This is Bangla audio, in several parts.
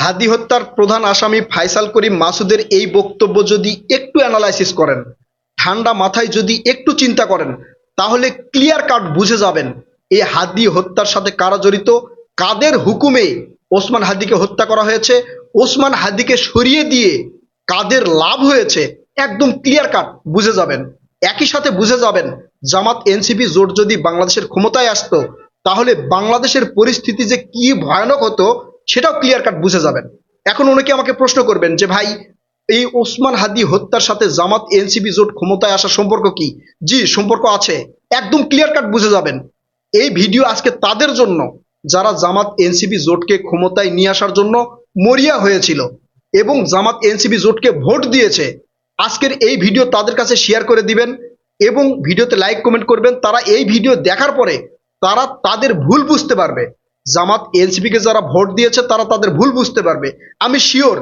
হাদি হত্যার প্রধান আসামি ফাইসাল করিম মাসুদের এই বক্তব্য যদি একটু অ্যানালাইসিস করেন, ঠান্ডা মাথায় যদি একটু চিন্তা করেন, তাহলে ক্লিয়ার কাট বুঝে যাবেন এই হাদি হত্যার সাথে কারা জড়িত, কাদের হুকুমে ওসমান হাদিকে হত্যা করা হয়েছে, ওসমান হাদিকে সরিয়ে দিয়ে কাদের লাভ হয়েছে, একদম ক্লিয়ার কাট বুঝে যাবেন। একই সাথে বুঝে যাবেন জামাত এনসিপি জোট যদি বাংলাদেশের ক্ষমতায় আসতো তাহলে বাংলাদেশের পরিস্থিতি যে কি ভয়ানক হতো সেটাও ক্লিয়ার কাট বুঝে যাবেন। এখন অনেকে আমাকে প্রশ্ন করবেন যে ভাই, এই ওসমান হাদি হত্যার সাথে জামাত এনসিপি জোট ক্ষমতায় আসার সম্পর্ক কি? জি, সম্পর্ক আছে, একদম ক্লিয়ার কাট বুঝে যাবেন। এই ভিডিও আজকে তাদের জন্য যারা জামাত এনসিপি জোটকে ক্ষমতায় নিয়ে আসার জন্য মরিয়া হয়েছিল এবং জামাত এনসিপি জোটকে ভোট দিয়েছে। আজকের এই ভিডিও তাদের কাছে শেয়ার করে দিবেন এবং ভিডিওতে লাইক কমেন্ট করবেন। তারা এই ভিডিও দেখার পরে তারা তাদের ভুল বুঝতে পারবে। জামাত এনসিপি কে যারা ভোট দিয়েছে তারা তাদের ভুল বুঝতে পারবে, আমি শিওর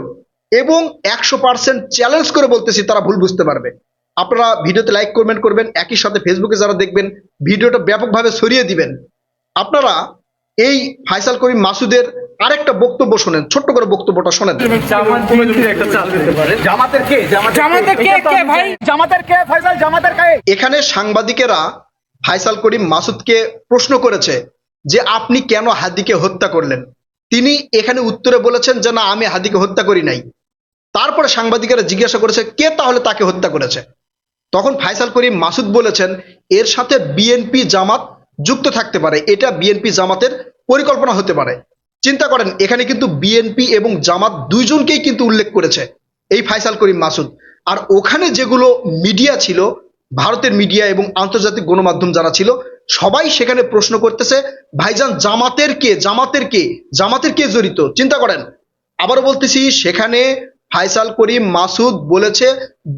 এবং 100% চ্যালেঞ্জ করে বলতেছি তারা ভুল বুঝতে পারবে। আপনারা ভিডিওতে লাইক কমেন্ট করবেন, একই সাথে ফেসবুকে যারা দেখবেন ভিডিওটা ব্যাপকভাবে ছড়িয়ে দিবেন। আপনারা এই ফাইসাল করিম মাসুদের আরেকটা বক্তব্য শোনেন, ছোট্ট করে বক্তব্যটা শোনেন। এখানে সাংবাদিকেরা ফাইসাল করিম মাসুদকে প্রশ্ন করেছে যে আপনি কেন হাদিকে হত্যা করলেন? তিনি এখানে উত্তরে বলেছেন যে না, আমি হাদিকে হত্যা করি নাই। তারপরে সাংবাদিকেরা জিজ্ঞাসা করেছে কে তাহলে তাকে হত্যা করেছে? তখন ফাইসাল করিম মাসুদ বলেছেন এর সাথে বিএনপি জামাত যুক্ত থাকতে পারে, এটা বিএনপি জামাতের পরিকল্পনা হতে পারে। চিন্তা করেন, এখানে কিন্তু বিএনপি এবং জামাত দুইজনকেই কিন্তু উল্লেখ করেছে এই ফাইসাল করিম মাসুদ। আর ওখানে যেগুলো মিডিয়া ছিল, ভারতের মিডিয়া এবং আন্তর্জাতিক গণমাধ্যম যারা ছিল, সবাই সেখানে প্রশ্ন করতেছে ভাইজান জামাতের কে, জামাতের কে, জামাতের কে জড়িত? চিন্তা করেন, আবারও বলতেছি, সেখানে ফাইসাল করিম মাসুদ বলেছে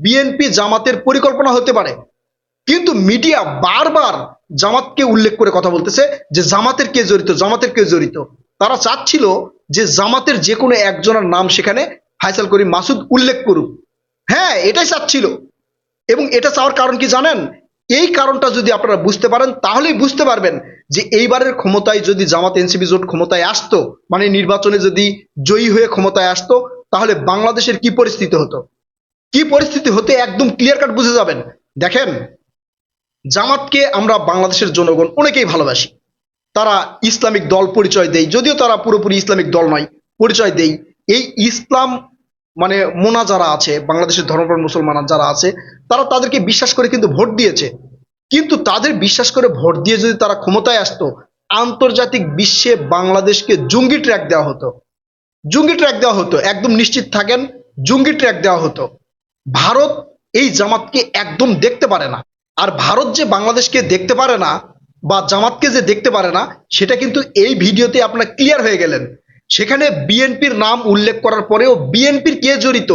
বিএনপি জামাতের পরিকল্পনা হতে পারে, কিন্তু মিডিয়া বারবার জামাতকে উল্লেখ করে কথা বলতেছে যে জামাতের কে জড়িত, জামাতের কে জড়িত। তারা চাচ্ছিল যে জামাতের যে কোনো একজনের নাম সেখানে ফাইসাল করিম মাসুদ উল্লেখ করুক। হ্যাঁ, এটাই চাচ্ছিল। এবং এটা চাওয়ার কারণ কি জানেন? এই কারণটা যদি আপনারা বুঝতে পারেন তাহলেই বুঝতে পারবেন যে এইবারের ক্ষমতায় যদি জামাত এনসিপি জোট ক্ষমতায় আসতো, মানে নির্বাচনে যদি জয়ী হয়ে ক্ষমতায় আসতো, তাহলে বাংলাদেশের কি পরিস্থিতি হতো, কি পরিস্থিতি হতে একদম ক্লিয়ার কাট বুঝে যাবেন। দেখেন, জামাতকে আমরা বাংলাদেশের জনগণ অনেকেই ভালোবাসি। তারা ইসলামিক দল পরিচয় দেয়, যদিও তারা পুরোপুরি ইসলামিক দল নয়, পরিচয় দেয়। এই ইসলাম মানে মোনা যারা আছে, বাংলাদেশের ধর্মপ্রাণ মুসলমান যারা আছে, তারা তাদেরকে বিশ্বাস করে কিন্তু ভোট দিয়েছে। কিন্তু তাদের বিশ্বাস করে ভোট দিয়ে যদি তারা ক্ষমতায় আসতো, আন্তর্জাতিক বিশ্বে বাংলাদেশকে জঙ্গি ট্র্যাক দেওয়া হতো, জঙ্গি ট্র্যাক দেওয়া হতো, একদম নিশ্চিত থাকেন জঙ্গি ট্র্যাক দেওয়া হতো। ভারত এই জামাতকে একদম দেখতে পারে না। আর ভারত যে বাংলাদেশকে দেখতে পারে না বা জামাতকে যে দেখতে পারে না, সেটা কিন্তু এই ভিডিওতে আপনারা ক্লিয়ার হয়ে গেলেন। সেখানে বিএনপির নাম উল্লেখ করার পরেও বিএনপির কে জড়িত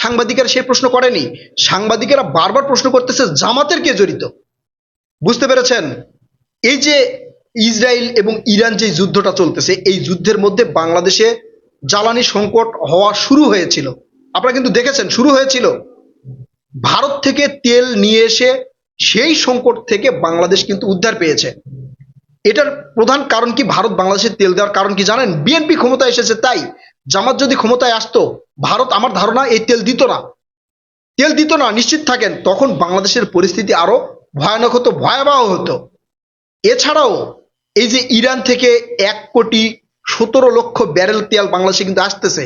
সাংবাদিকেরা সেই প্রশ্ন করেনি। সাংবাদিকেরা বারবার প্রশ্ন করতেছে জামাতের কে জড়িত। বুঝতে পেরেছেন? এই যে ইসরায়েল এবং ইরান যে যুদ্ধটা চলতেছে, এই যুদ্ধের মধ্যে বাংলাদেশে জ্বালানি সংকট হওয়া শুরু হয়েছিল। আপনারা কিন্তু দেখেছেন শুরু হয়েছিল। ভারত থেকে তেল নিয়ে এসে সেই সংকট থেকে বাংলাদেশ কিন্তু উদ্ধার পেয়েছে। এটার প্রধান কারণ কি? ভারত বাংলাদেশে তেল দেওয়ার কারণ কি জানেন? বিএনপি ক্ষমতায় এসেছে তাই। জামাত যদি ক্ষমতায় আসতো, ভারত আমার ধারণা এই তেল দিত না, তেল দিত না, নিশ্চিত থাকেন। তখন বাংলাদেশের পরিস্থিতি আরো ভয়ানক হতো, ভয়াবহ হতো। এছাড়াও এই যে ইরান থেকে 1,17,00,000 ব্যারেল তেল বাংলাদেশে কিন্তু আসতেছে,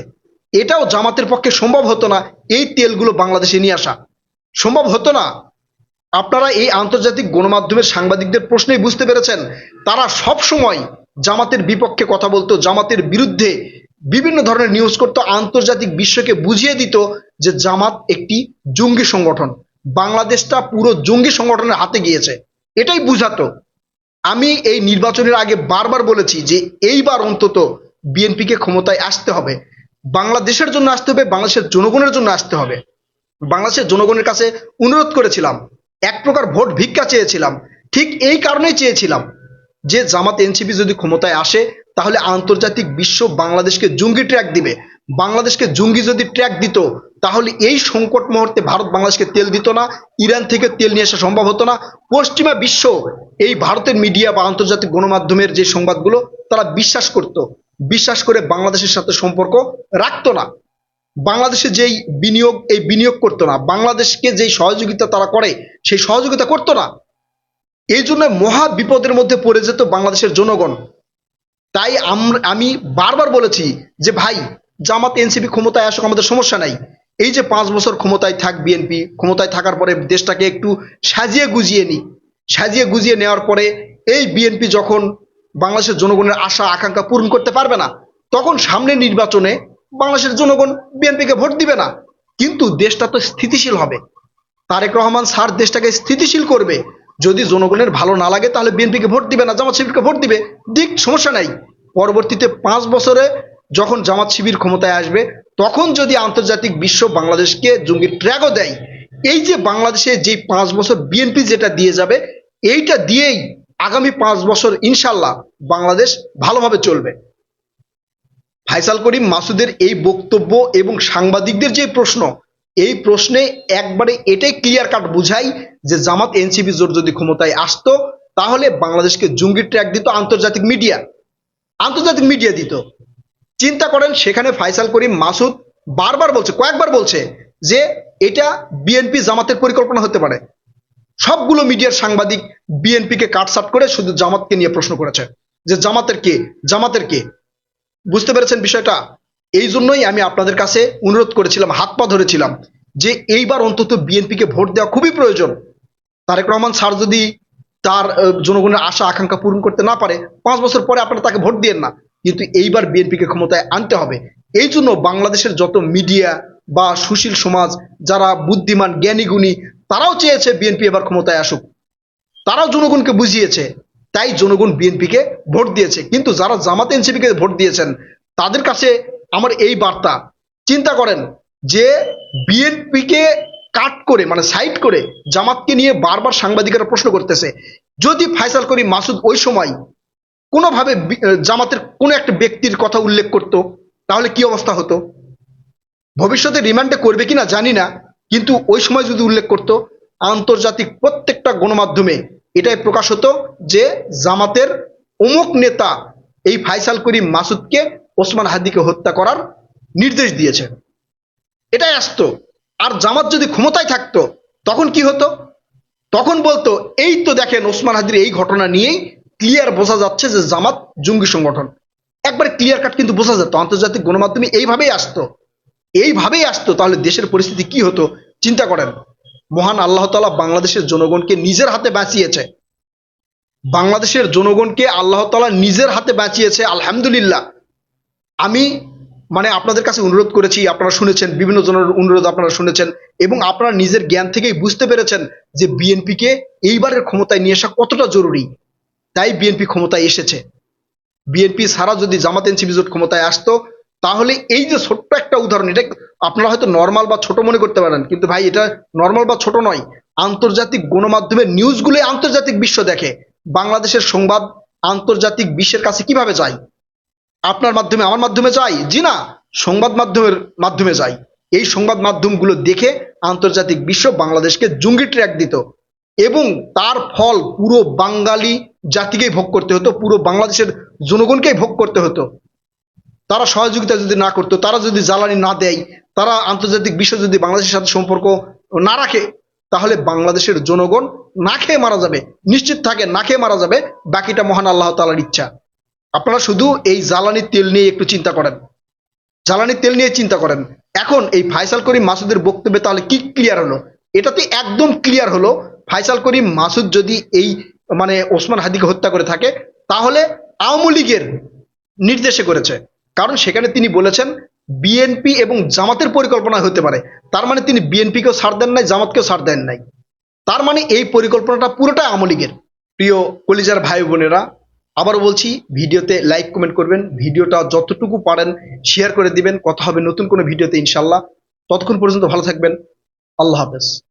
এটাও জামাতের পক্ষে সম্ভব হতো না। এই তেলগুলো বাংলাদেশে নিয়ে আসা সম্ভব হতো না। আপনারা এই আন্তর্জাতিক গণমাধ্যমের সাংবাদিকদের প্রশ্নেই বুঝতে পেরেছেন। তারা সব সময় জামাতের বিপক্ষে কথা বলতো, জামাতের বিরুদ্ধে বিভিন্ন ধরনের নিউজ করতো, আন্তর্জাতিক বিশ্বকে বুঝিয়ে দিত যে জামাত একটি জঙ্গি সংগঠন, বাংলাদেশটা পুরো জঙ্গি সংগঠনের হাতে গিয়েছে, এটাই বুঝাতো। আমি এই নির্বাচনের আগে বারবার বলেছি যে এইবার অন্তত বিএনপিকে ক্ষমতায় আসতে হবে, বাংলাদেশের জন্য আসতে হবে, বাংলাদেশের জনগণের জন্য আসতে হবে। বাংলাদেশের জনগণের কাছে অনুরোধ করেছিলাম, এক প্রকার ভোট ভিক্ষা চেয়েছিলাম। ঠিক এই কারণেই চেয়েছিলাম যে জামাত এনসিপি যদি ক্ষমতায় আসে তাহলে আন্তর্জাতিক বিশ্ব বাংলাদেশকে জঙ্গি ট্র্যাক দিবে, বাংলাদেশকে জঙ্গি যদি ট্র্যাক দিত, তাহলে এই সংকট মুহূর্তে ভারত বাংলাদেশকে তেল দিত না, ইরান থেকে তেল নিয়ে আসা সম্ভব হতো না। পশ্চিমা বিশ্ব এই ভারতের মিডিয়া বা আন্তর্জাতিক গণমাধ্যমের যে সংবাদগুলো তারা বিশ্বাস করত, বিশ্বাস করে বাংলাদেশের সাথে সম্পর্ক রাখতো না। বাংলাদেশে যেই বিনিয়োগ, এই বিনিয়োগ করতো না। বাংলাদেশকে যেই সহযোগিতা তারা করে সেই সহযোগিতা করতো না। এই জন্য মহা বিপদের মধ্যে পড়ে যেত বাংলাদেশের জনগণ। তাই আমি বারবার বলেছি যে ভাই, জামাত এনসিপি ক্ষমতায় আসুক, আমাদের সমস্যা নাই। এই যে 5 বছর ক্ষমতায় থাক বিএনপি, ক্ষমতায় থাকার পরে দেশটাকে একটু সাজিয়ে গুজিয়ে নিই। সাজিয়ে গুজিয়ে নেওয়ার পরে এই বিএনপি যখন বাংলাদেশের জনগণের আশা আকাঙ্ক্ষা পূরণ করতে পারবে না, তখন সামনে নির্বাচনে বাংলাদেশের জনগণ বিএনপিকে ভোট দিবে না। কিন্তু দেশটা তো স্থিতিশীল হবে। তারেক রহমান স্যার দেশটাকে স্থিতিশীল করবে। যদি জনগণের ভালো না লাগে তাহলে বিএনপিকে ভোট দিবে না, জামাত শিবিরকে ভোট দিবে, দিক, সমস্যা নাই। পরবর্তীতে 5 বছরে যখন জামাত শিবির ক্ষমতায় আসবে, তখন যদি আন্তর্জাতিক বিশ্ব বাংলাদেশকে জঙ্গির ট্র্যাগও দেয়, এই যে বাংলাদেশে যে 5 বছর বিএনপি যেটা দিয়ে যাবে, এইটা দিয়েই আগামী 5 বছর ইনশাল্লাহ বাংলাদেশ ভালোভাবে চলবে। ফায়সাল করিম মাসুদের এই বক্তব্য এবং সাংবাদিকদের যে প্রশ্ন, এই প্রশ্নে একবারে এটাই ক্লিয়ার কাট বুঝাই যে জামাত এনসিপি জোট যদি ক্ষমতায় আসতো, তাহলে বাংলাদেশকে জঙ্গি ট্র্যাক দিত আন্তর্জাতিক মিডিয়া, আন্তর্জাতিক মিডিয়া দিত। চিন্তা করেন, সেখানে ফায়সাল করিম মাসুদ বারবার বলছে, কয়েকবার বলছে যে এটা বিএনপি জামাতের পরিকল্পনা হতে পারে। সবগুলো মিডিয়ার সাংবাদিক বিএনপিকে কাটসাট করে শুধু জামাতকে নিয়ে প্রশ্ন করেছে যে জামাতের কে, জামাতের কে। বুঝতে পেরেছেন বিষয়টা? এই জন্যই আমি আপনাদের কাছে অনুরোধ করেছিলাম, হাত পা ধরেছিলাম যে এইবার অন্তত বিএনপিকে ভোট দেওয়া খুবই প্রয়োজন। তারেক রহমান স্যার যদি তার জনগণের আশা আকাঙ্ক্ষা পূরণ করতে না পারে, 5 বছর পরে আপনারা তাকে ভোট দিয়েন না, কিন্তু এইবার বিএনপিকে ক্ষমতায় আনতে হবে। এই জন্য বাংলাদেশের যত মিডিয়া বা সুশীল সমাজ, যারা বুদ্ধিমান জ্ঞানী গুণী, তারাও চেয়েছে বিএনপি এবার ক্ষমতায় আসুক, তারাও জনগণকে বুঝিয়েছে, তাই জনগণ বিএনপিকে ভোট দিয়েছে। কিন্তু যারা জামাত এনসিপিকে ভোট দিয়েছেন, তাদের কাছে আমার এই বার্তা, চিন্তা করেন যে বিএনপিকে কাট করে, মানে সাইড করে জামাতকে নিয়ে বারবার সাংবাদিকেরা প্রশ্ন করতেছে। যদি ফায়সাল করিম মাসুদ ওই সময় কোনোভাবে জামাতের কোনো একটা ব্যক্তির কথা উল্লেখ করতো, তাহলে কি অবস্থা হতো? ভবিষ্যতে রিমান্ডে করবে কিনা জানি না, কিন্তু ওই সময় যদি উল্লেখ করতো, আন্তর্জাতিক প্রত্যেকটা গণমাধ্যমে এটাই প্রকাশ হতো যে জামাতের অমুক নেতা এই ফায়সাল করিম মাসুদকে, ওসমান হাদিকে হত্যা করার নির্দেশ দিয়েছে, এটাই আসতো। আর জামাত যদি ক্ষমতায় থাকতো, তখন কি হতো? তখন বলতো এই তো দেখেন ওসমান হাদির এই ঘটনা নিয়েই ক্লিয়ার বোঝা যাচ্ছে যে জামাত জঙ্গি সংগঠন। একবারে ক্লিয়ার কাট কিন্তু বোঝা যেত। আন্তর্জাতিক গণমাধ্যমে এইভাবেই আসতো, এইভাবেই আসতো। তাহলে দেশের পরিস্থিতি কি হতো চিন্তা করেন। মহান আল্লাহ তাআলা বাংলাদেশের জনগণকে নিজের হাতে বাঁচিয়েছে, বাংলাদেশের জনগণকে আল্লাহ তাআলা নিজের হাতে বাঁচিয়েছে, আলহামদুলিল্লাহ। আমি আপনাদের কাছে অনুরোধ করেছি, আপনারা শুনেছেন, বিভিন্ন জনের অনুরোধ আপনারা শুনেছেন, এবং আপনারা নিজের জ্ঞান থেকেই বুঝতে পেরেছেন যে বিএনপিকে এইবারের ক্ষমতায় নিয়ে আসা কতটা জরুরি। তাই বিএনপি ক্ষমতায় এসেছে। বিএনপি ছাড়া যদি জামাত এনসিপি জোট ক্ষমতায় আসতো, তাহলে এই যে ছোট্ট একটা উদাহরণ, এটা আপনারা হয়তো নর্মাল বা ছোট মনে করতে পারেন, কিন্তু ভাই এটা নর্মাল বা ছোট নয়। আন্তর্জাতিক গণমাধ্যমের নিউজগুলো আন্তর্জাতিক বিশ্ব দেখে। বাংলাদেশের সংবাদ আন্তর্জাতিক বিশ্বের কাছে কিভাবে যায়? আপনার মাধ্যমে, আমার মাধ্যমে যায়? জি না, সংবাদ মাধ্যমের মাধ্যমে যায়। এই সংবাদ মাধ্যমগুলো দেখে আন্তর্জাতিক বিশ্ব বাংলাদেশকে জঙ্গি ট্র্যাক দিত, এবং তার ফল পুরো বাঙালি জাতিকেই ভোগ করতে হতো, পুরো বাংলাদেশের জনগণকেই ভোগ করতে হতো। তারা সহযোগিতা যদি না করতো, তারা যদি জ্বালানি না দেয়, তারা আন্তর্জাতিক বিশ্ব যদি বাংলাদেশের সাথে সম্পর্ক না রাখে, তাহলে বাংলাদেশের জনগণ না খেয়ে মারা যাবে। নিশ্চিত থাকে না খেয়ে মারা যাবে। বাকিটা মহান আল্লাহ তাআলার ইচ্ছা। আপনারা শুধু এই জ্বালানি তেল নিয়ে একটু চিন্তা করেন, জ্বালানি তেল নিয়ে চিন্তা করেন। এখন এই ফায়সাল করিম মাসুদের বক্তব্যে তাহলে কি ক্লিয়ার হলো? এটাতে একদম ক্লিয়ার হলো, ফায়সাল করিম মাসুদ যদি এই ওসমান হাদিকে হত্যা করে থাকে, তাহলে আওয়ামী লীগের নির্দেশে করেছে। কারণ সেখানে তিনি বলেছেন বিএনপি এবং জামাতের পরিকল্পনা হতে পারে। তার মানে তিনি বিএনপিকেও ছাড় দেন নাই, জামাতকেও ছাড় দেন নাই। তার মানে এই পরিকল্পনাটা পুরোটাই আওয়ামী লীগের। প্রিয় কলিজার ভাই বোনেরা, আবারও বলছি, ভিডিওতে লাইক কমেন্ট করবেন, ভিডিওটা যতটুকু পারেন শেয়ার করে দিবেন। কথা হবে নতুন কোনো ভিডিওতে ইনশাল্লাহ। ততক্ষণ পর্যন্ত ভালো থাকবেন। আল্লাহ হাফেজ।